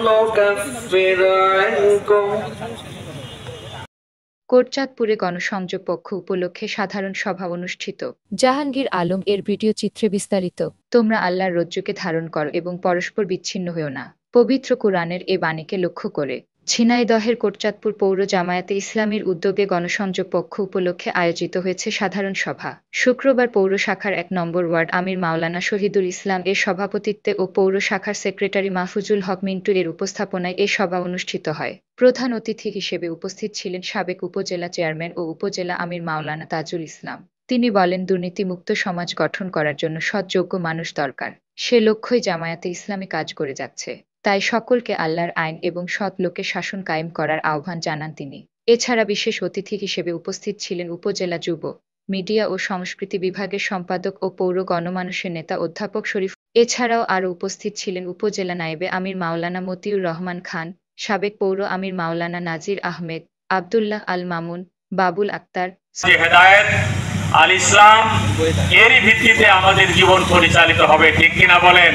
نكفر عنكم কোটচাঁদপুরে গণসংযোগ পক্ষ উপলক্ষে সাধারণ সভা অনুষ্ঠিত। জাহাঙ্গীর আলম এর ভিডিও চিত্রে বিস্তারিত। তোমরা আল্লাহর রজ্জুকে ধারণ করো এবং পরস্পর বিচ্ছিন্ন হও না। পবিত্র কুরআনের এ বাণীকে লক্ষ্য করে ঝিনাইদহের কোটচাঁদপুর পৌর জামায়াতে ইসলামীর উদ্যোগে গণসংযোগ পক্ষ উপলক্ষে আয়োজিত হয়েছে সাধারণ সভা। শুক্রবার পৌর শাখার ১ নম্বর ওয়ার্ড আমির মাওলানা শহীদুল ইসলাম এর সভাপতিত্বে ও পৌর শাখার সেক্রেটারি মাহফুজুল হক মিন্টু এর উপস্থাপনায় এ সভা অনুষ্ঠিত হয়। প্রধান অতিথি হিসেবে উপস্থিত ছিলেন সাবেক উপজেলা চেয়ারম্যান ও উপজেলা আমির মাওলানা তাজুল ইসলাম। তিনি বলেন, দুর্নীতিমুক্ত সমাজ গঠন করার জন্য সৎ যোগ্য মানুষ দরকার। সে লক্ষ্যই জামায়াতে ইসলামী কাজ করে যাচ্ছে। তাই সকলকে আল্লাহর আইন এবং সৎ লোকের শাসন কায়েম করার আহ্বান জানান তিনি। এছাড়া বিশেষ অতিথি হিসেবে উপস্থিত ছিলেন উপজেলা যুব, মিডিয়া ও সংস্কৃতি বিভাগের সম্পাদক ও পৌর গণমানুষের নেতা অধ্যাপক শরীফ। এছাড়াও আরও উপস্থিত ছিলেন উপজেলা নায়েবে আমির মাওলানা মতিউর রহমান খান, সাবেক পৌর আমির মাওলানা নাজির আহমেদ, আব্দুল্লাহ আল মামুন, বাবুল আক্তার। হেদায়েত আল ইসলাম এরই ভিত্তিতে আমাদের জীবন পরিচালিত হবে, ঠিক কিনা বলেন?